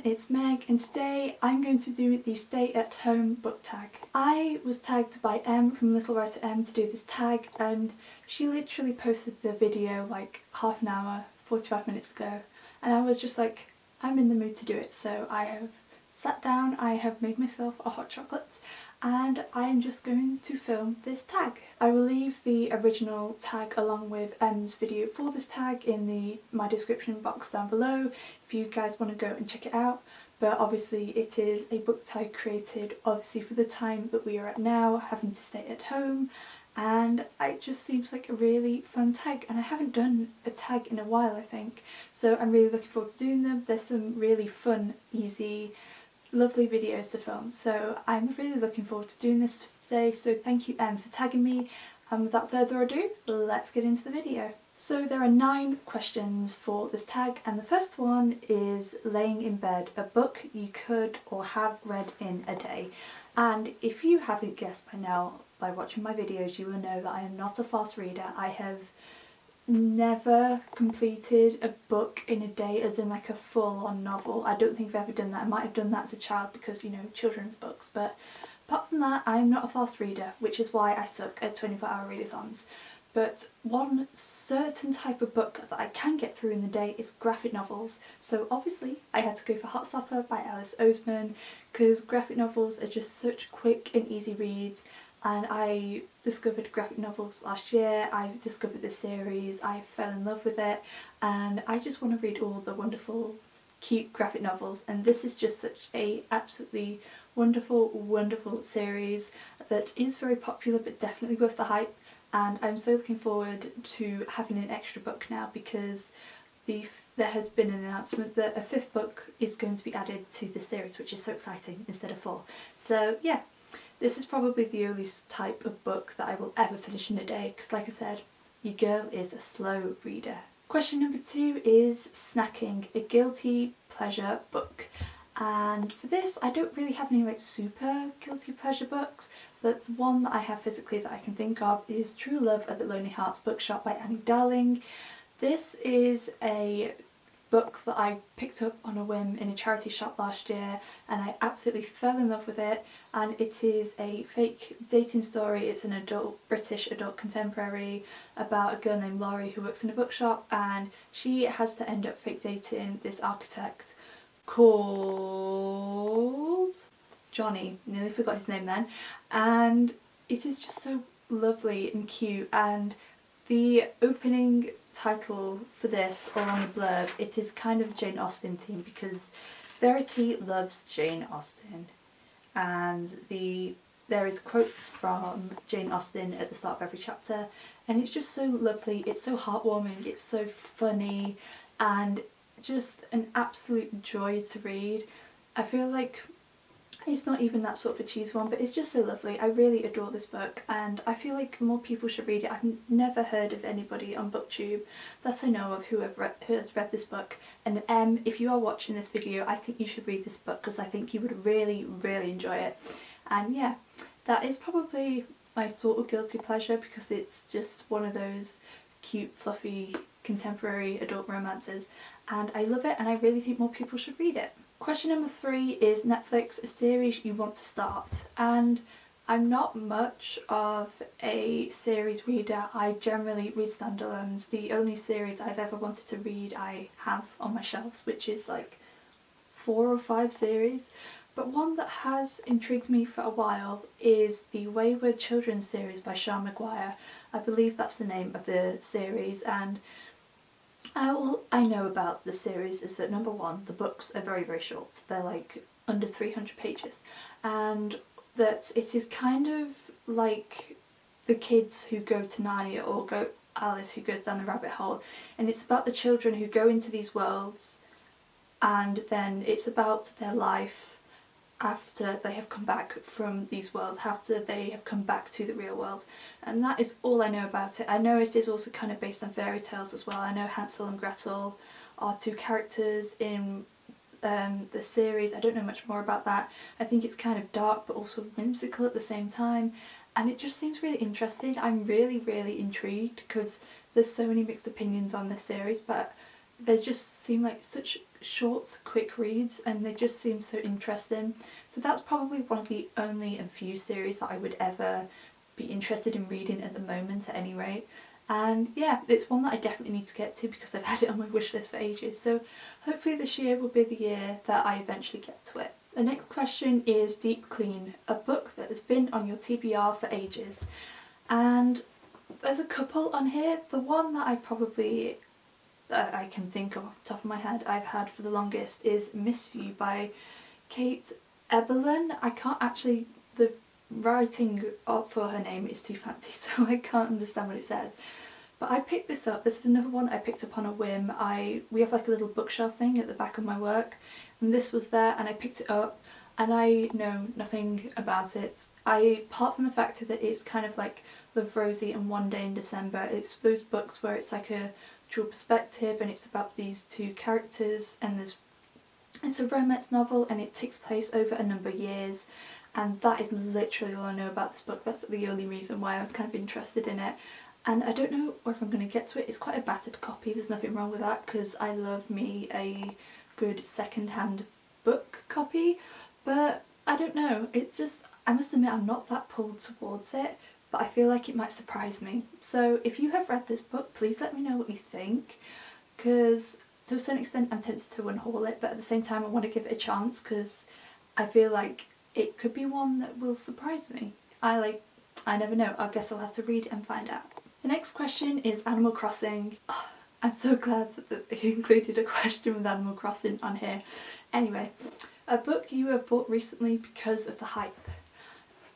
it's Meg and today I'm going to do the stay at home book tag. I was tagged by Em from Little Writer M to do this tag, and she literally posted the video like half an hour, 45 minutes ago, and I was just like, I'm in the mood to do it, so I have sat down, I have made myself a hot chocolate, and I am just going to film this tag. I will leave the original tag along with Em's video for this tag in my description box down below if you guys want to go and check it out. But obviously it is a book tag created obviously for the time that we are at now, having to stay at home, and it just seems like a really fun tag, and I haven't done a tag in a while I think, so I'm really looking forward to doing them. There's some really fun, easy, lovely videos to film, so I'm really looking forward to doing this for today, so thank you Em for tagging me, and without further ado, let's get into the video. So there are 9 questions for this tag, and the first one is laying in bed, a book you could or have read in a day. And if you haven't guessed by now, by watching my videos, you will know that I am not a fast reader. I have never completed a book in a day, as in like a full-on novel. I don't think I've ever done that. I might have done that as a child because, you know, children's books, but apart from that I'm not a fast reader, which is why I suck at 24-hour readathons. But one certain type of book that I can get through in the day is graphic novels. So obviously I had to go for Hot Stopper by Alice Oseman, because graphic novels are just such quick and easy reads, and I discovered graphic novels last year. I discovered this series, I fell in love with it, and I just want to read all the wonderful, cute graphic novels, and this is just such a absolutely wonderful series that is very popular but definitely worth the hype, and I'm so looking forward to having an extra book now, because there has been an announcement that a 5th book is going to be added to the series, which is so exciting, instead of 4. So yeah. This is probably the only type of book that I will ever finish in a day, because like I said, your girl is a slow reader. Question number 2 is snacking, a guilty pleasure book. And for this I don't really have any like super guilty pleasure books, but the one that I have physically that I can think of is True Love at the Lonely Hearts Bookshop by Annie Darling. This is a book that I picked up on a whim in a charity shop last year, and I absolutely fell in love with it, and it is a fake dating story. It's an British adult contemporary about a girl named Laurie who works in a bookshop, and she has to end up fake dating this architect called Johnny, nearly forgot his name then, and it is just so lovely and cute. And the opening title for this, or on the blurb, it is kind of Jane Austen theme, because Verity loves Jane Austen, and there is quotes from Jane Austen at the start of every chapter, and it's just so lovely, it's so heartwarming, it's so funny, and just an absolute joy to read. I feel like it's not even that sort of a cheesy one, but it's just so lovely. I really adore this book, and I feel like more people should read it. I've never heard of anybody on BookTube that I know of who has read this book, and if you are watching this video, I think you should read this book, because I think you would really enjoy it. And yeah, that is probably my sort of guilty pleasure, because it's just one of those cute, fluffy, contemporary adult romances, and I love it, and I really think more people should read it. Question number 3 is Netflix, a series you want to start. And I'm not much of a series reader. I generally read standalones. The only series I've ever wanted to read I have on my shelves, which is like 4 or 5 series. But one that has intrigued me for a while is the Wayward Children series by Sean Maguire. I believe that's the name of the series, and all I know about the series is that number 1, the books are very short. They're like under 300 pages, and that it is kind of like the kids who go to Narnia, or Alice who goes down the rabbit hole, and it's about the children who go into these worlds, and then it's about their life after they have come back from these worlds, after they have come back to the real world. And that is all I know about it. I know it is also kind of based on fairy tales as well. I know Hansel and Gretel are 2 characters in the series. I don't know much more about that. I think it's kind of dark but also whimsical at the same time, and it just seems really interesting. I'm really intrigued, because there's so many mixed opinions on this series, but they just seem like such short, quick reads, and they just seem so interesting. So that's probably one of the only and few series that I would ever be interested in reading at the moment at any rate. And yeah, it's one that I definitely need to get to because I've had it on my wish list for ages. So hopefully this year will be the year that I eventually get to it. The next question is Deep Clean, a book that has been on your TBR for ages. And there's a couple on here. The one that I can think of off the top of my head I've had for the longest is Miss You by Kate Eberlin. I can't actually, the writing for her name is too fancy, so I can't understand what it says. But I picked this up. This is another one I picked up on a whim. We have like a little bookshelf thing at the back of my work, and this was there and I picked it up, and I know nothing about it. Apart from the fact that it's kind of like Love Rosie and One Day in December, it's those books where it's like a dual perspective and it's about these two characters, and it's a romance novel and it takes place over a number of years, and that is literally all I know about this book. That's the only reason why I was kind of interested in it, and I don't know if I'm going to get to it. It's quite a battered copy, there's nothing wrong with that because I love me a good second-hand book copy, but I don't know, it's just, I must admit I'm not that pulled towards it, but I feel like it might surprise me. So if you have read this book, please let me know what you think, because to a certain extent I'm tempted to unhaul it, but at the same time I want to give it a chance because I feel like it could be one that will surprise me. I never know, I guess I'll have to read it and find out. The next question is Animal Crossing. Oh, I'm so glad that they included a question with Animal Crossing on here. Anyway, a book you have bought recently because of the hype.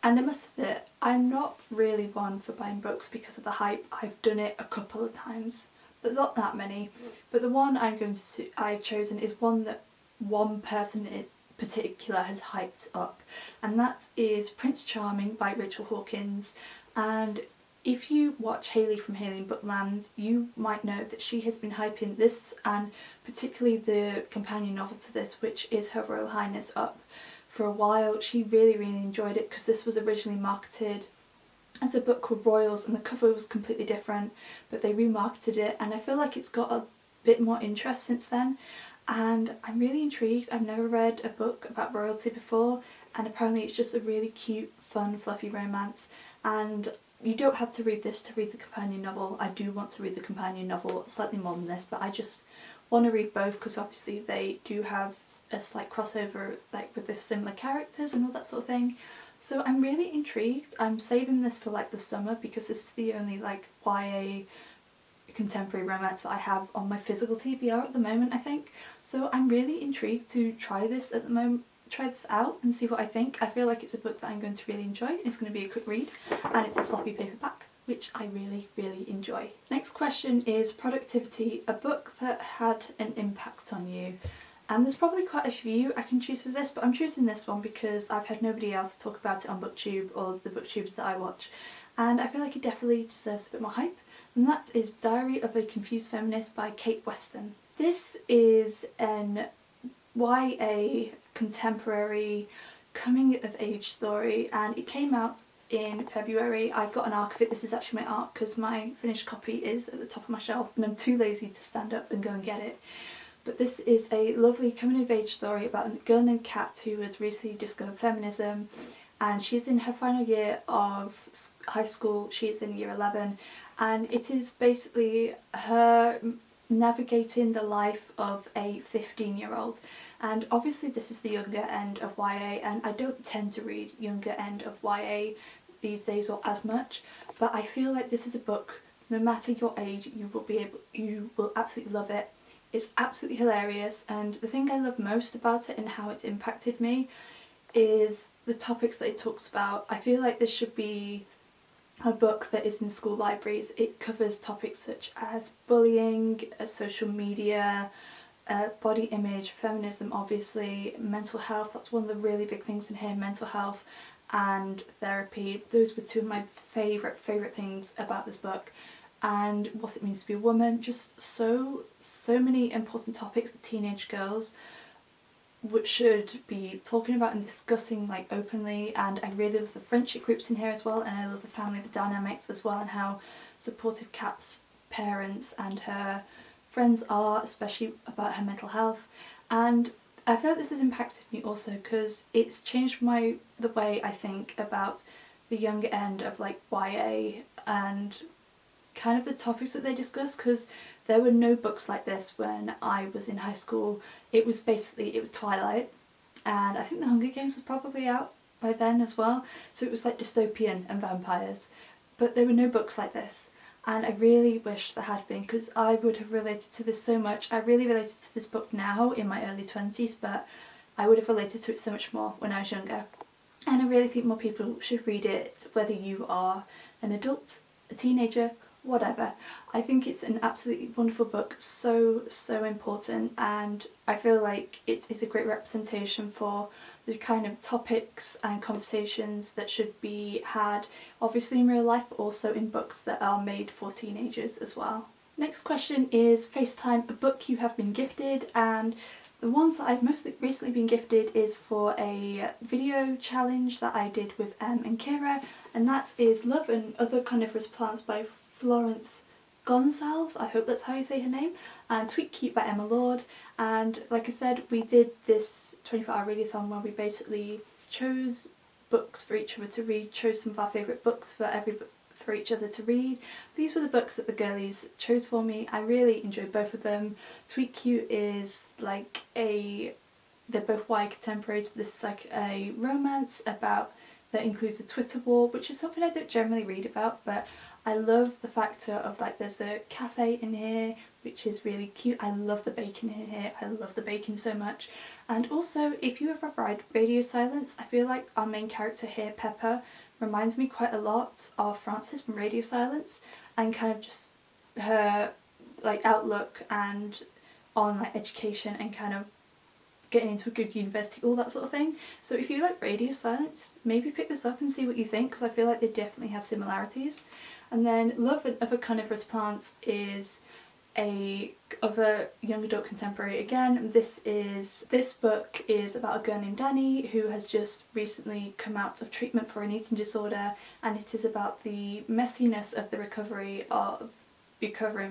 And I must admit, I'm not really one for buying books because of the hype. I've done it a couple of times, but not that many. But the one I've chosen is one that one person in particular has hyped up, and that is Prince Charming by Rachel Hawkins. And if you watch Hayley from Hayley in Bookland, you might know that she has been hyping this, and particularly the companion novel to this, which is Her Royal Highness, up for a while. She really enjoyed it because this was originally marketed as a book called Royals and the cover was completely different, but they remarketed it, and I feel like it's got a bit more interest since then, and I'm really intrigued. I've never read a book about royalty before, and apparently it's just a really cute, fun, fluffy romance, and you don't have to read this to read the companion novel. I do want to read the companion novel slightly more than this, but I just want to read both because obviously they do have a slight crossover, like with the similar characters and all that sort of thing. So I'm really intrigued. I'm saving this for like the summer because this is the only like YA contemporary romance that I have on my physical TBR at the moment, I think. So I'm really intrigued to try this at the moment, try this out and see what I think. I feel like it's a book that I'm going to really enjoy. It's going to be a quick read and it's a floppy paperback, which I really enjoy. Next question is Productivity, a book that had an impact on you. And there's probably quite a few I can choose for this, but I'm choosing this one because I've had nobody else talk about it on BookTube or the BookTubes that I watch, and I feel like it definitely deserves a bit more hype, and that is Diary of a Confused Feminist by Kate Weston. This is an YA contemporary coming of age story, and it came out in February. I got an ARC of it. This is actually my ARC because my finished copy is at the top of my shelf and I'm too lazy to stand up and go and get it. But this is a lovely coming of age story about a girl named Kat who has recently discovered feminism, and she's in her final year of high school. She's in year 11, and it is basically her navigating the life of a 15-year-old. And obviously this is the younger end of YA, and I don't tend to read younger end of YA these days or as much, but I feel like this is a book, no matter your age, you will absolutely love it. It's absolutely hilarious, and the thing I love most about it and how it's impacted me is the topics that it talks about. I feel like this should be a book that is in school libraries. It covers topics such as bullying, social media, body image, feminism obviously, mental health. That's one of the really big things in here, mental health and therapy. Those were two of my favourite things about this book. And what it means to be a woman, just so many important topics that teenage girls should be talking about and discussing like openly. And I really love the friendship groups in here as well, and I love the family dynamics as well, and how supportive Kat's parents and her friends are, especially about her mental health. And I feel like this has impacted me also because it's changed the way I think about the younger end of like YA and kind of the topics that they discuss, because there were no books like this when I was in high school. It was Twilight, and I think The Hunger Games was probably out by then as well, so it was like dystopian and vampires, but there were no books like this, and I really wish there had been, because I would have related to this so much. I really related to this book now in my early 20s, but I would have related to it so much more when I was younger, and I really think more people should read it, whether you are an adult, a teenager, whatever. I think it's an absolutely wonderful book, so important, and I feel like it is a great representation for the kind of topics and conversations that should be had, obviously in real life, but also in books that are made for teenagers as well. Next question is Facetime a book you have been gifted, and the ones that I've most recently been gifted is for a video challenge that I did with and Ciara, and that is Love and Other Carnivorous Plants by Florence Gonsalves, I hope that's how you say her name, and Thankyou by Emma Lord. And like I said, we did this 24-hour readathon where we basically chose books for each other to read, chose some of our favourite books for each other to read. These were the books that the girlies chose for me. I really enjoyed both of them. Thankyou is like they're both YA contemporaries, but this is like a romance that includes a Twitter war, which is something I don't generally read about, but I love the factor of like there's a cafe in here which is really cute. I love the bacon in here, I love the bacon so much. And also, if you ever read Radio Silence, I feel like our main character here, Pepper, reminds me quite a lot of Frances from Radio Silence, and kind of just her like outlook and on like education and kind of getting into a good university, all that sort of thing. So if you like Radio Silence, maybe pick this up and see what you think, because I feel like they definitely have similarities. And then Love and Other Carnivorous Plants is of a young adult contemporary again. This book is about a girl named Danny who has just recently come out of treatment for an eating disorder, and it is about the messiness of the recovering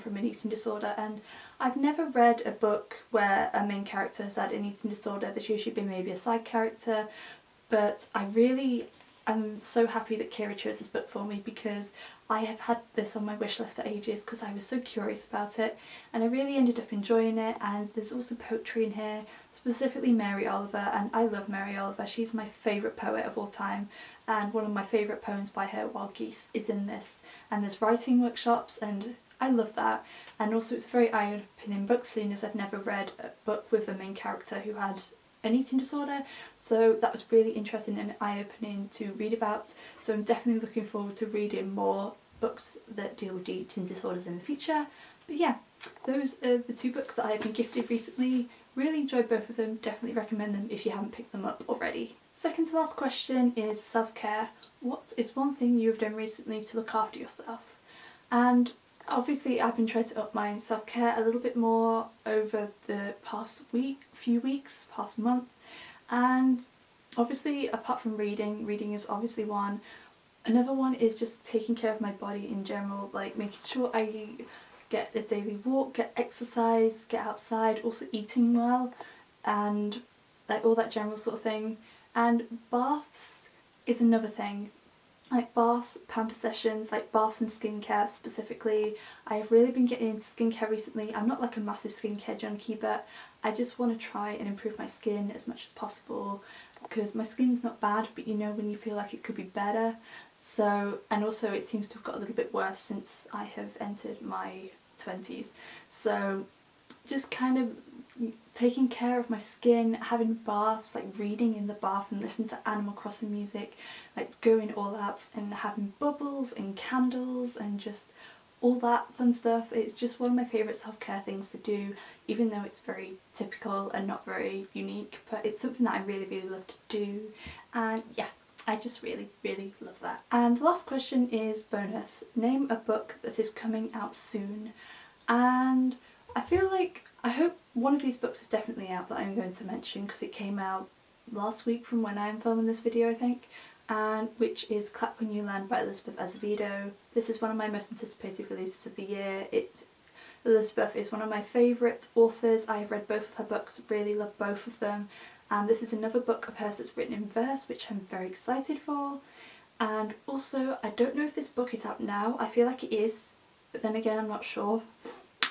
from an eating disorder. And I've never read a book where a main character has had an eating disorder. There's usually been maybe a side character, but I'm so happy that Ciara chose this book for me, because I have had this on my wish list for ages because I was so curious about it, and I really ended up enjoying it. And there's also poetry in here, specifically Mary Oliver, and I love Mary Oliver. She's my favourite poet of all time, and one of my favourite poems by her, Wild Geese, is in this. And there's writing workshops, and I love that. And also it's a very eye-opening book, seeing as I've never read a book with a main character who had an eating disorder, so that was really interesting and eye-opening to read about. So I'm definitely looking forward to reading more books that deal with eating disorders in the future. But yeah, those are the two books that I have been gifted recently. Really enjoyed both of them, definitely recommend them if you haven't picked them up already. Second to last question is self-care. What is one thing you have done recently to look after yourself? And obviously I've been trying to up my self-care a little bit more over the past past month, and obviously apart from reading is obviously one. Another one is just taking care of my body in general, like making sure I get a daily walk, get exercise, get outside, also eating well, and like all that general sort of thing. And baths is another thing. Like baths, pamper sessions, like baths and skincare specifically. I've really been getting into skincare recently. I'm not like a massive skincare junkie, but I just want to try and improve my skin as much as possible, because my skin's not bad, but you know when you feel like it could be better. So, and also it seems to have got a little bit worse since I have entered my 20s. So just kind of taking care of my skin, having baths, like reading in the bath and listening to Animal Crossing music, like going all out and having bubbles and candles and just all that fun stuff. It's just one of my favourite self-care things to do, even though it's very typical and not very unique, but it's something that I really love to do. And yeah, I just really love that. And the last question is bonus. Name a book that is coming out soon. And I hope one of these books is definitely out that I'm going to mention, because it came out last week from when I'm filming this video, I think, and which is Clap When You Land by Elizabeth Azevedo. This is one of my most anticipated releases of the year. It Elizabeth is one of my favourite authors. I've read both of her books, really love both of them, and this is another book of hers that's written in verse, which I'm very excited for. And also, I don't know if this book is out now, I feel like it is, but then again I'm not sure.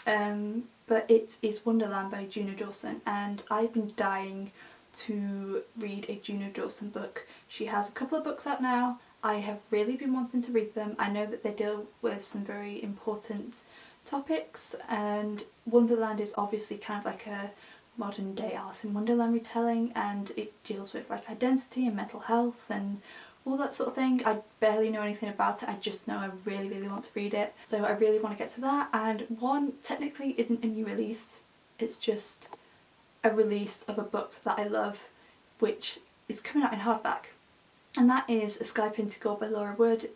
But it is Wonderland by Juno Dawson, and I've been dying to read a Juno Dawson book. She has a couple of books out now. I have really been wanting to read them. I know that they deal with some very important topics, and Wonderland is obviously kind of like a modern day Alice in Wonderland retelling, and it deals with like identity and mental health and all that sort of thing. I barely know anything about it, I just know I really want to read it, so I really want to get to that. And one technically isn't a new release, it's just a release of a book that I love, which is coming out in hardback, and that is A Sky Painted Gold by Laura Wood.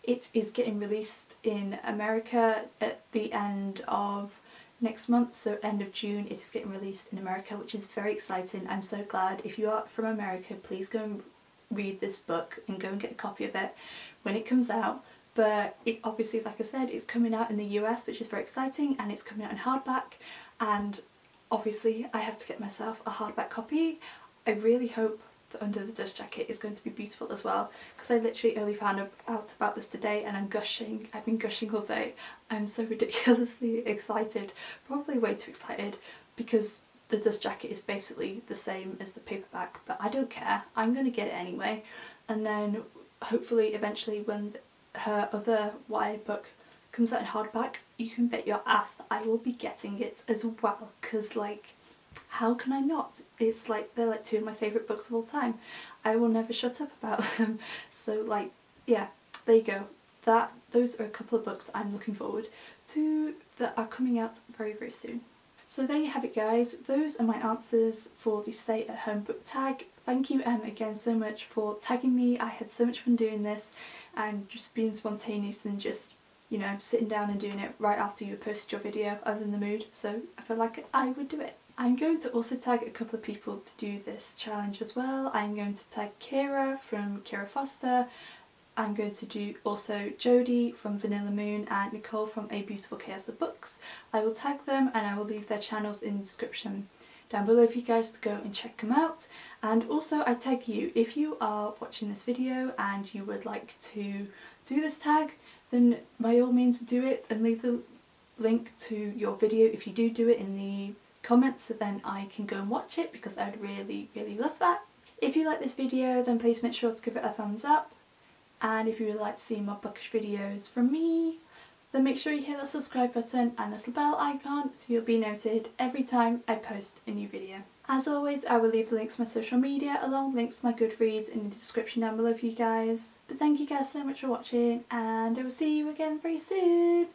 It is getting released in America at the end of next month, so end of June it is getting released in America, which is very exciting. I'm so glad. If you are from America, please go and read this book and go and get a copy of it when it comes out. But it obviously, like I said, it's coming out in the US, which is very exciting, and it's coming out in hardback, and obviously I have to get myself a hardback copy. I really hope that Under the Dust Jacket is going to be beautiful as well, because I literally only found out about this today and I'm gushing. I've been gushing all day. I'm so ridiculously excited, probably way too excited, because the Dust Jacket is basically the same as the paperback, but I don't care, I'm going to get it anyway. And then hopefully eventually when her other YA book comes out in hardback, you can bet your ass that I will be getting it as well, because like, how can I not? It's like, they're like two of my favourite books of all time. I will never shut up about them. So like, yeah, there you go. Those are a couple of books that I'm looking forward to that are coming out very soon. So there you have it, guys. Those are my answers for the Stay at Home book tag. Thank you again so much for tagging me. I had so much fun doing this and just being spontaneous and just, you know, sitting down and doing it right after you posted your video. I was in the mood, so I felt like I would do it. I'm going to also tag a couple of people to do this challenge as well. I'm going to tag Ciara from Ciara Foster. I'm going to do also Jodie from Vanilla Moon and Nicole from A Beautiful Chaos of Books. I will tag them and I will leave their channels in the description down below for you guys to go and check them out. And also I tag you. If you are watching this video and you would like to do this tag, then by all means do it and leave the link to your video if you do it in the comments, so then I can go and watch it, because I would really love that. If you like this video, then please make sure to give it a thumbs up, and if you would like to see more bookish videos from me, then make sure you hit that subscribe button and little bell icon so you'll be notified every time I post a new video. As always, I will leave the links to my social media along with links to my Goodreads in the description down below for you guys. But thank you guys so much for watching, and I will see you again very soon.